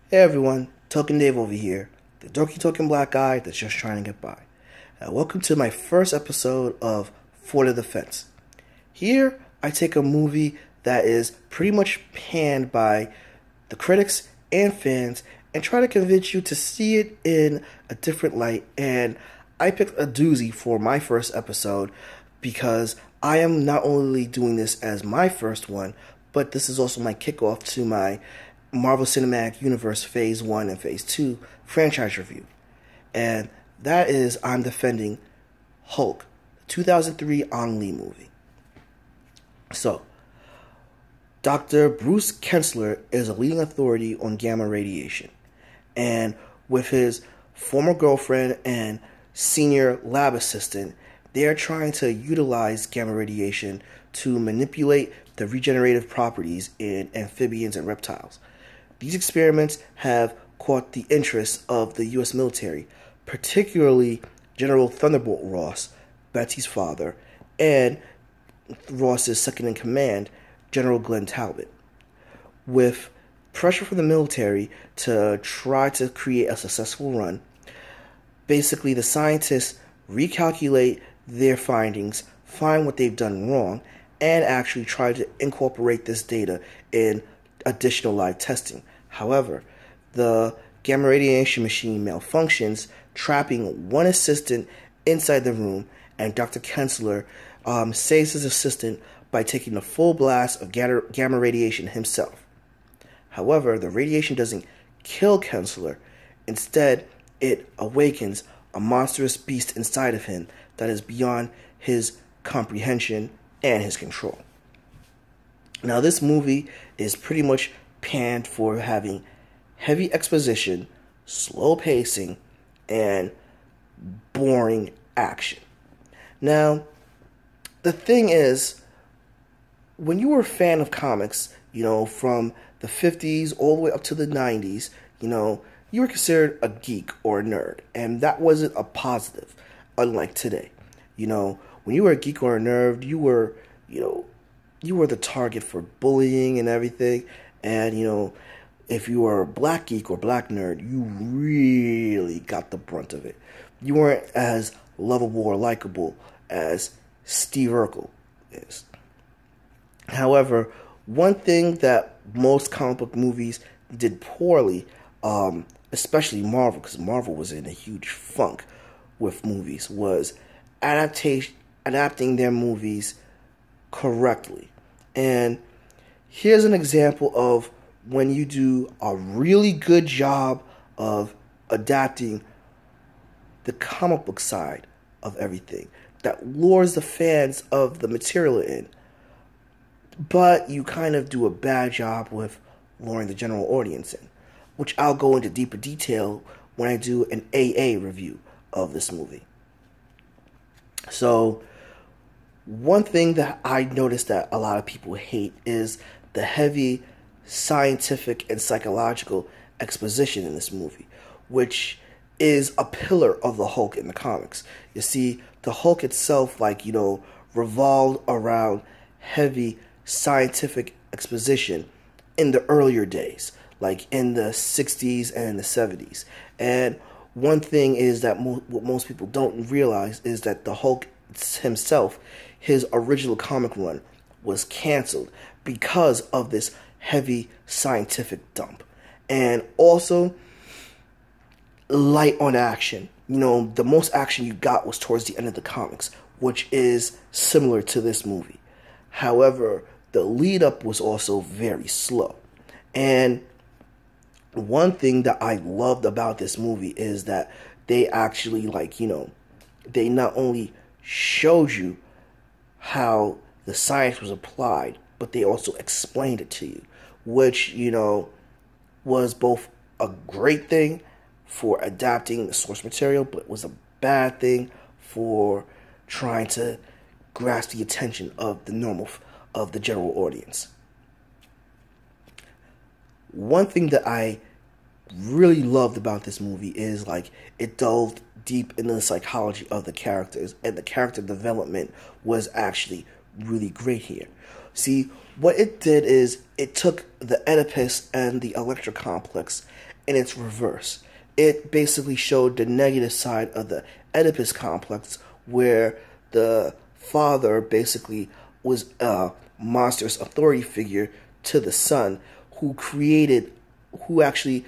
Hey everyone, Token Dave over here, the dorky token black guy that's just trying to get by. Welcome to my first episode of For the Defense. Here, I take a movie that is pretty much panned by the critics and fans and try to convince you to see it in a different light. And I picked a doozy for my first episode because I am not only doing this as my first one, but this is also my kickoff to my Marvel Cinematic Universe Phase 1 and Phase 2 franchise review. And that is, I'm defending Hulk, the 2003 Ang Lee movie. So, Dr. Bruce Kensler is a leading authority on gamma radiation. And with his former girlfriend and senior lab assistant, they are trying to utilize gamma radiation to manipulate the regenerative properties in amphibians and reptiles. These experiments have caught the interest of the U.S. military, particularly General Thunderbolt Ross, Betsy's father, and Ross's second-in-command, General Glenn Talbot. With pressure from the military to try to create a successful run, basically the scientists recalculate their findings, find what they've done wrong, and actually try to incorporate this data in additional live testing. However, the gamma radiation machine malfunctions, trapping one assistant inside the room, and Dr. Kensler saves his assistant by taking the full blast of gamma radiation himself. However, the radiation doesn't kill Kensler. Instead, it awakens a monstrous beast inside of him that is beyond his comprehension and his control. Now, this movie is pretty much panned for having heavy exposition, slow pacing, and boring action. Now, the thing is, when you were a fan of comics, from the 50s all the way up to the 90s, you were considered a geek or a nerd, and that wasn't a positive, unlike today. When you were a geek or a nerd, you were the target for bullying and everything. And, if you were a black geek or black nerd, you really got the brunt of it. You weren't as lovable or likable as Steve Urkel is. However, one thing that most comic book movies did poorly, especially Marvel, because Marvel was in a huge funk with movies, was adapting their movies correctly. And here's an example of when you do a really good job of adapting the comic book side of everything that lures the fans of the material in, but you kind of do a bad job with luring the general audience in, which I'll go into deeper detail when I do an AA review of this movie. So, one thing that I noticed that a lot of people hate is the heavy scientific and psychological exposition in this movie, which is a pillar of the Hulk in the comics. You see, the Hulk itself, revolved around heavy scientific exposition in the earlier days, like in the 60s and the 70s. And one thing is that what most people don't realize is that the Hulk himself, his original comic run, was canceled because of this heavy scientific dump. And also, light on action. The most action you got was towards the end of the comics, which is similar to this movie. However, the lead up was also very slow. And one thing that I loved about this movie is that they actually, they not only showed you how the science was applied, but they also explained it to you, which, was both a great thing for adapting the source material, but was a bad thing for trying to grasp the attention of the general audience. One thing that I really loved about this movie is it delved deep into the psychology of the characters, and the character development was actually really great here. See, what it did is it took the Oedipus and the Electra complex in its reverse. It basically showed the negative side of the Oedipus complex, where the father basically was a monstrous authority figure to the son, who actually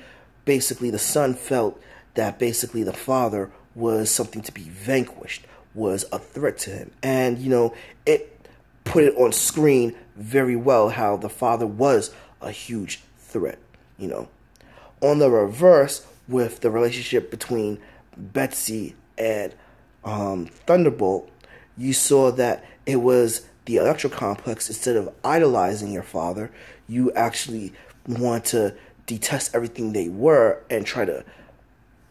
basically the son felt that basically the father was something to be vanquished, was a threat to him. And, it put it on screen very well how the father was a huge threat, On the reverse, with the relationship between Betsy and Thunderbolt, you saw that it was the Electro complex. Instead of idolizing your father, you actually want to detest everything they were and try to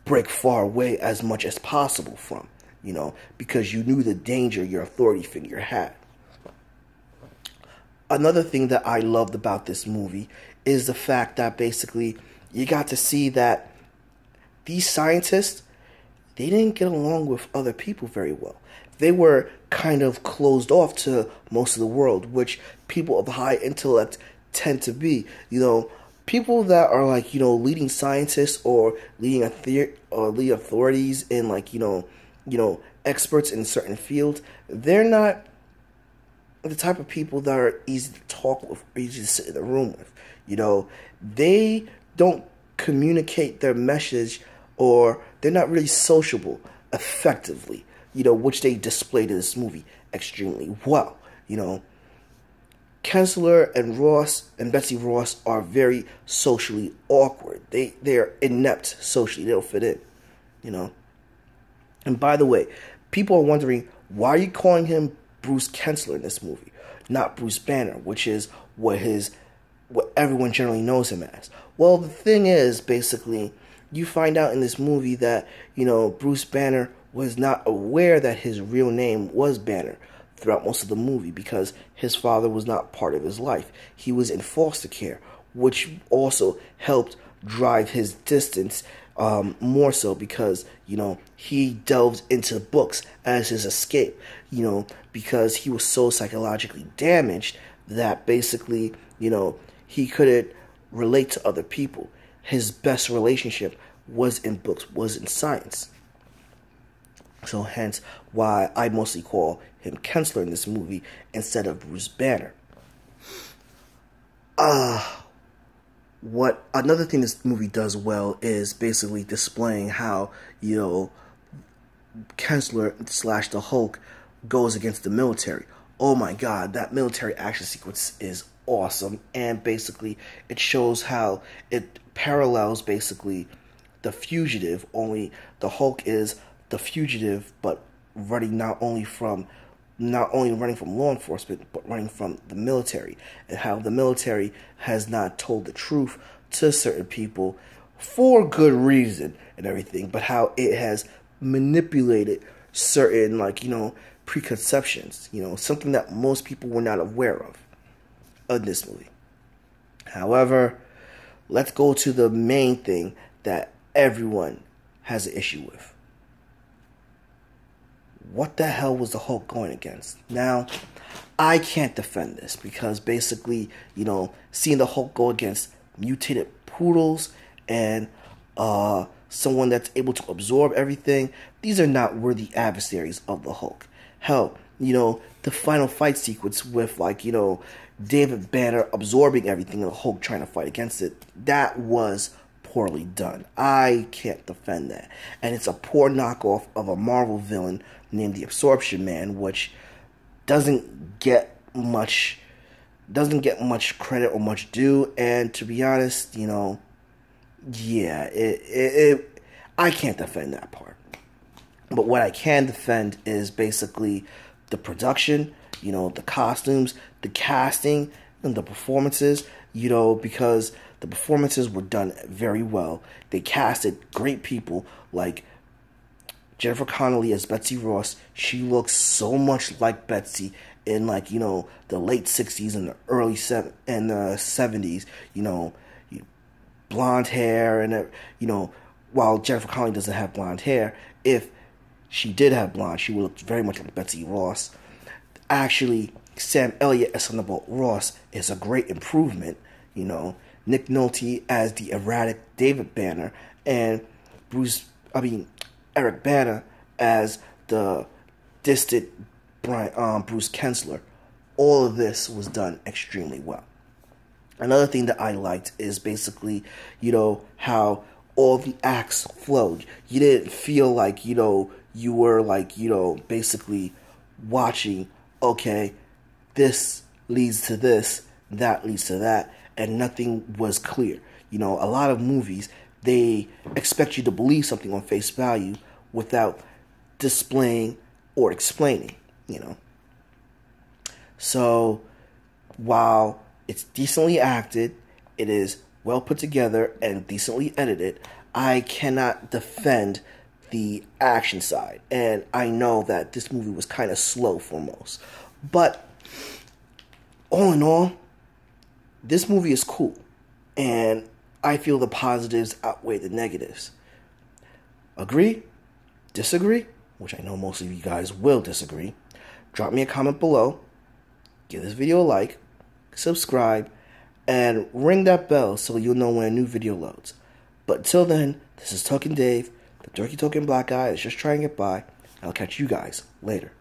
break far away as much as possible from, because you knew the danger your authority figure had. Another thing that I loved about this movie is the fact that basically you got to see that these scientists, they didn't get along with other people very well. They were kind of closed off to most of the world, which people of high intellect tend to be. People that are like, leading scientists or leading authorities in like, experts in certain fields, they're not the type of people that are easy to talk with, or easy to sit in a room with. They don't communicate their message, or they're not really sociable effectively, which they displayed in this movie extremely well. Kessler and Ross and Betsy Ross are very socially awkward. They're inept socially. They don't fit in, And by the way, people are wondering, why are you calling him Bruce Kessler in this movie, not Bruce Banner, which is what everyone generally knows him as? Well, the thing is, basically, you find out in this movie that, Bruce Banner was not aware that his real name was Banner throughout most of the movie, because his father was not part of his life. He was in foster care, which also helped drive his distance more so, because, he delved into books as his escape, because he was so psychologically damaged that basically, he couldn't relate to other people. His best relationship was in books, was in science. So hence why I mostly call him Kessler in this movie instead of Bruce Banner. Another thing this movie does well is basically displaying how, Kessler / the Hulk goes against the military. Oh my god, that military action sequence is awesome, and basically it shows how it parallels basically The Fugitive, only the Hulk is the fugitive, but running not only running from law enforcement, but running from the military, and how the military has not told the truth to certain people for good reason and everything, but how it has manipulated certain, preconceptions, something that most people were not aware of in this movie. However, let's go to the main thing that everyone has an issue with. What the hell was the Hulk going against? Now, I can't defend this because basically, seeing the Hulk go against mutated poodles and someone that's able to absorb everything, these are not worthy adversaries of the Hulk. Hell, the final fight sequence with, David Banner absorbing everything and the Hulk trying to fight against it, that was poorly done. I can't defend that. And it's a poor knockoff of a Marvel villain named the Absorption Man, which doesn't get much credit or much due. And to be honest, I can't defend that part. But what I can defend is basically the production, the costumes, the casting, and the performances, because the performances were done very well. They casted great people like Jennifer Connelly as Betsy Ross. She looks so much like Betsy in the late 60s and the early 70s, blonde hair, and while Jennifer Connelly doesn't have blonde hair, if she did have blonde, she would look very much like Betsy Ross. Actually, Sam Elliott as Thunderbolt Ross is a great improvement. You know, Nick Nolte as the erratic David Banner, and Eric Bana as the distant Bruce Kensler. All of this was done extremely well. Another thing that I liked is basically, how all the acts flowed. You didn't feel like, you were like, basically watching, okay, this leads to this, that leads to that, and nothing was clear. A lot of movies, they expect you to believe something on face value without displaying or explaining, So, while it's decently acted, it is well put together and decently edited, I cannot defend the action side. And I know that this movie was kind of slow for most. But, all in all, this movie is cool. And I feel the positives outweigh the negatives. Agree? Disagree? Which I know most of you guys will disagree. Drop me a comment below. Give this video a like. Subscribe. And ring that bell so you'll know when a new video loads. But until then, this is Talking Dave, the dorky token black guy that's just trying to get by. I'll catch you guys later.